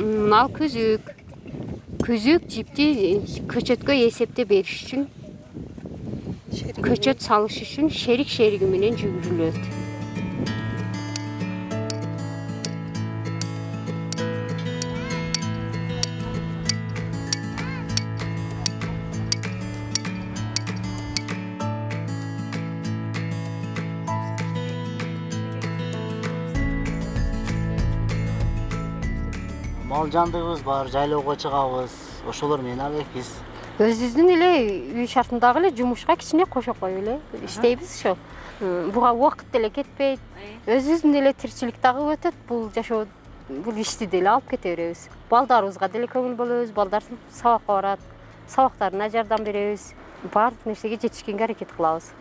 Мынау күзүк. Күзүк жипти көчөткө эсептеп бериш үчүн, көчөт салыш үчүн шерик менен жүгүрүлөт. Мал жандыгыбыз бар, жайлоого чыгабыз. Ошолор менен алебиз. Өзүбүздүн эле үй шартындагы эле жумушка кичине кошо коюп эле иштейбиз ошо. Буга убакыт деле кетпейт. Өзүбүздүн эле тиричилик дагы өтөт. Бул жашоо, бул ишти деле алып кете беребиз. Балдарыбызга деле көңүл болобуз. Балдар сабакка барат. Сабактарына жардам беребиз. Баардык нерсеге жетишкенге аракет кылабыз.